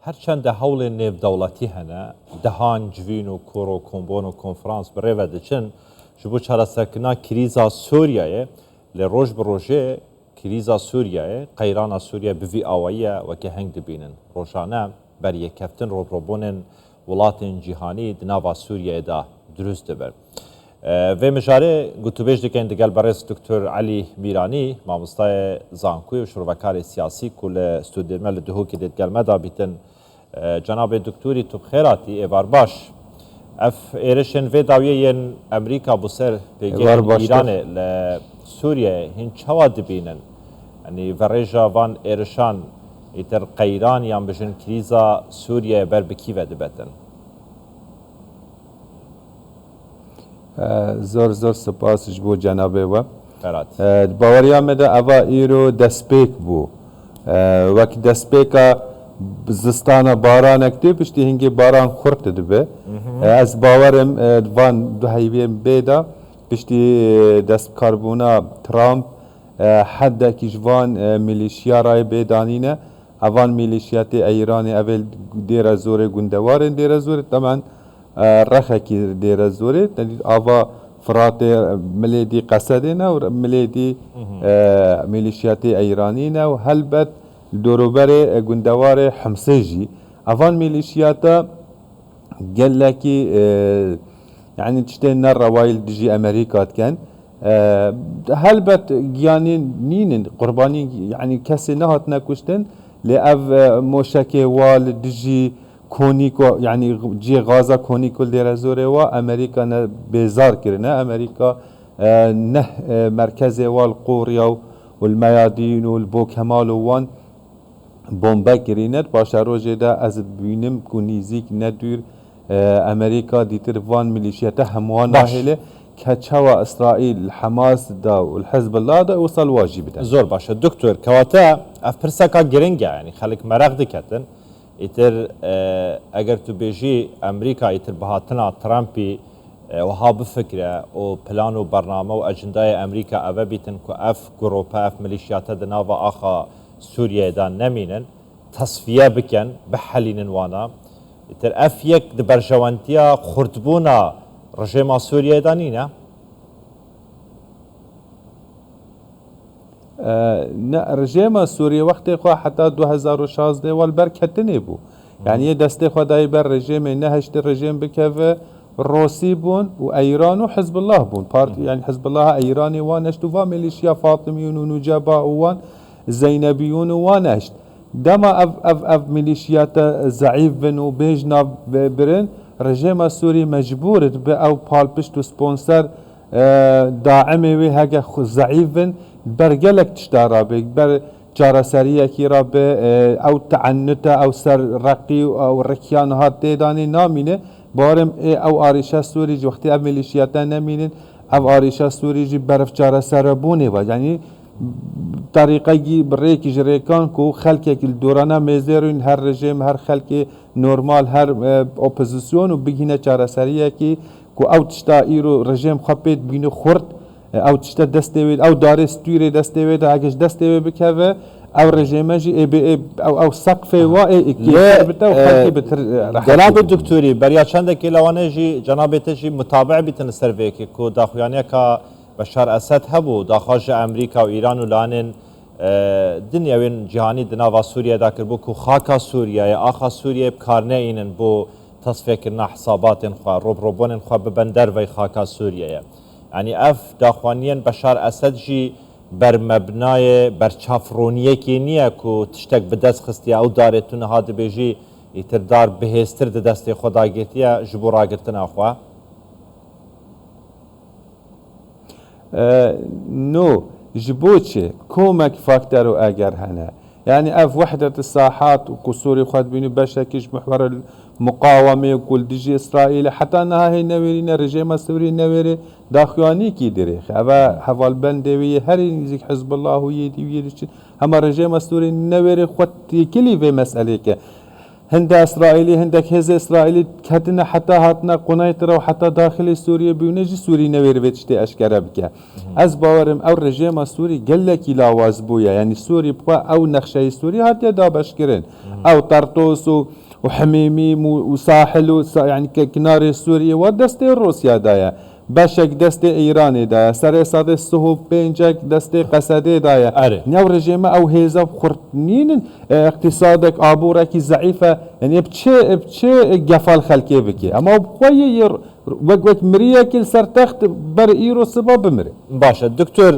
هرچند هول نيف دولتي هنا دهان جوين و كورو كومبون و كونفرانس بريفا دچن جبو چارا سرکنا کریزا سوریه لروج بروجه کریزا سوریه قیران سوریه بوی آوائیه وکه هنگ دبینن روشانه بر یکفتن روبروبونن ولاتن جیهانی دناوا سوریه دا درست بر و مجاره گوتوبیج دکن دگل برس دکتر علی میرانی مامستای زانکوی و شروعکار سیاسی کل استودیرمل دهو که دگل مدا بیتن جناب دکتوری تو بخیراتی ایوار باش اف ایرشن و داویه امریکا بسر پیگه ایران لسوریه هن چوا دبینن یعنی ورژا وان ایرشان ایتر قیران یان بجن کریزا سوریه بر بکی و دبتن زور سپاس جبو جنابه و باوریا مده اوا ایرو دسپیک بو وقت دسپیکا زستانا باران اکتی پشتی هنگی باران خورد دبه از باورم وان دو هیویم بیدا پشتی دست کاربونا ترامپ حد کیجوان میلیشیا رای بیدانینه اوان میلیشیات ایرانی اول دیر زوره گندوارن دیر زوره طبعا رخه کی دیر زوره آوا فرات ملیدی قصدینه و ملیدی میلیشیات ایرانینه و هلبت دوروبر گندوار حمسجی اوان میلیشیاتا قال لك يعني تشتين نرى وايل دجي امريكا كان هلبت يعني نين قرباني يعني كسي نهات نكوشتن لأف موشكي وال دجي كونيكو يعني جي غازا كونيكو ديرازوري وا امريكا بيزار كرنا امريكا نه مركزي والقوريا والميادين والبو كمال وان بومبا کرینت باشه روزه دا از بینم کنیزیک ندور امریکا دیتر وان ملیشیات هموان نهله كتشوا اسرائيل حماس دا والحزب الله دا وصل واجب ده زور باشه دكتور كواتا اف برسكا جرينجا يعني خليك مراغ دكتن ايتر اگر تو بيجي امريكا ايتر بهاتنا ترامبي وها بفكره و بلان و برنامه و اجنداي امريكا اوه بيتن كو اف جروبا اف ميليشيات دناوا اخا سوريا دان نمينن تصفيه بكن بحلين وانا ايتر اف يك دبرجوانتيا خردبونا رژیم سوریه دانینه؟ نه رژیم سوریه وقتی خو حتی 2016 والبرکتنی بو یعنی دسته خدای بر رژیم نهشت رژیم بکوه روسی بون و ایران و حزب الله بون یعنی حزب الله ایرانی وانشت و میلیشیا فاطمیون و نجبا وان زینبیون وانشت دما اف میلیشیات ضعیف و بیجنا برن رژیم سوری مجبور به او پالپشت و سپانسر داعمه وی هگه ضعیفن برگلک تشتارا بر جارسریه کی را به او تعنت او سر رقی او رکیان هات دیدانی نامینه بارم او آریشه سوری جو وقتی او ملیشیاتا نمینن او آریشه سوری جی برف جارسر بونه و یعنی طریقه بریکی جریکان کو خلقی که دورانه میزرین هر رژیم هر خلقی نورمال هر اپوزیسیون و بگینه چارەسەریە کی کو او تشتا ایرو رژیم خپید بینه خورد او تشتا دستوید او داره ستوری دستوید اگش دستوید بکوه او رژیمه جی او سقف و اکتیار بتا و خلقی بتر جناب دکتوری بریا چند که لوانه جی جناب تجی متابع بیتن سروی که کو داخویانه که بشار اسد هبو داخل امریکا و ایران و لانن دنیاوین جهانی دناوا سوریه داکر بو کو خاکا سوریه یا آخا سوریه بکارنه اینن بو تصفیه کرنا حسابات خوا روبروبون خوا ببندر وی خاکا سوریه یعنی اف داخوانیان بشار اسد جی بر مبنای بر چافرونیه که نیه کو تشتک بدست خستی او دارتون هاد بیجی ایتردار بهستر دست خدا گیتیه جبو راگرتن اخوا نو جبوتشي كومك فاكتورو اگر هنا يعني اف وحدة الساحات وقصور خد بينو بشكش محور المقاومة وكل ديجي اسرائيل حتى انها هي نويرين رجيم السوري نويري داخواني كي دريخ ابا حوال بندوية هري نزيك حزب الله ويدي ويدي هما رجيم السوري نويري خد كلي في مسألة هند اسرائیلی هندك هز اسرائیلی کتنا حتی هاتنا قنایت رو حتی داخل سوریه بیونجی سوری نویرویتشتی اشکره بکه از باورم او رژیم سوری گلکی لاواز بویا یعنی سوری بخوا او نقشه سوری هاتی دابش کرن او طرطوس وحميميم وساحل يعني كنار سوريا ودست روسيا دايا بشك دست ايران دايا سر صاد السهو بينجك دست قسدي دايا نيو رجيم او هيزا خرطنين اقتصادك عبورك ضعيفه يعني بتشي قفال خلكي بكي اما بخوي وقت مريا كل سرتخت بر ايرو سبب مري باشا دكتور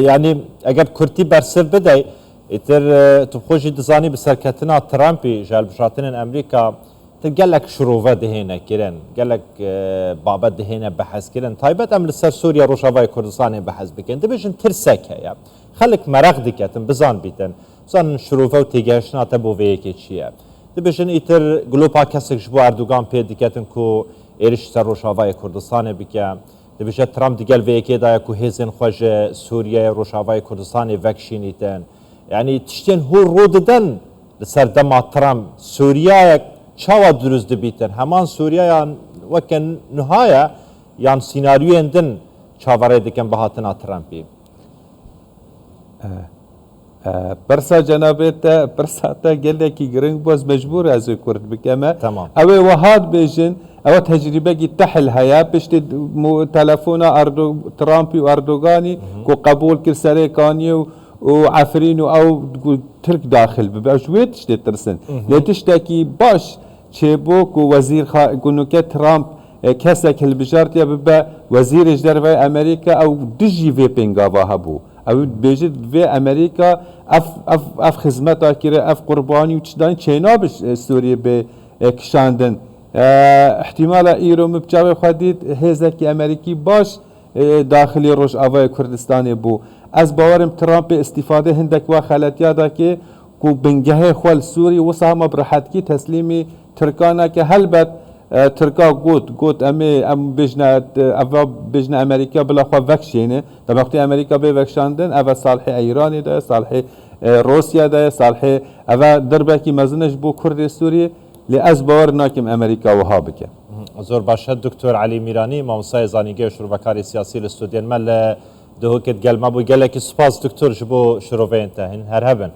يعني اجاب كرتي برسف بداي اتر تبخوشي دزاني بسركتنا ترامبي جال بشاتين امريكا قال لك شروفه دهينا كيرن قال لك بابا دهينا بحث كيرن طيبت ام لسر سوريا روشافاي كردستان بحث بكن دبيشن ترسك هيا خلك مرق دكتن بزان بيتن زان شروفه وتيجاشنا تبو فيكي تشيا دبيشن اتر جلوبا كسك جبو اردوغان بي دكتن كو ايرش سر روشافاي كردستان بكا دبيشن ترامب ديگل فيكي دا كو هيزن خوش سوريا روشافاي كردستان وكشينيتن يعني تشتين هو روددن لسر دما ترامب سوريا چاوا دروز دبیتن همان سوریا یان وکن نهایا یان سیناریو اندن چاوره دکن بهاتنا ترامپی برسا جنابت برسا تا گله کی گرنگ باز مجبور از کرد بکمه تمام اوه وهاد بیجن اوه تجربه کی تحل هيا بشت تلفون ترامپی و اردوغانی کو قبول کر سره کانی وعفرين او ترك داخل بأجويت شتي ترسن لتشتكي باش تشيبوك ووزير كونوكا ترامب كسك البجارتيا ببا وزير اجدار في امريكا او دجي في بينغافا هبو او بيجد في امريكا اف خدمتا كيرا اف قرباني وتشدان تشينا بش سوريا بكشاندن احتمال ايرو مبجاوي خديت هزك امريكي باش داخلي روش اوای کردستان بو از باورم ترامپ استفاده هندک و خلطیا دا که کو بنگه خول سوری و سهم برحت کی تسلیمی ترکانا که هلبت ترکا گوت ام بجنا امریکا بلا خو وکشینه در وقتی امریکا به وکشاندن اول صالح ایرانی ده صالح روسیا ده صالح اول دربه کی مزنش بو کرد سوری لی از باور ناکم امریکا وها بکه زور باشد دکتور علی میرانی مامسای زانیگه شروعکاری سیاسی الاستودیون مل دهوکت گل ما بو گلک سپاس دکتور جبو شروع انتهن هر هبن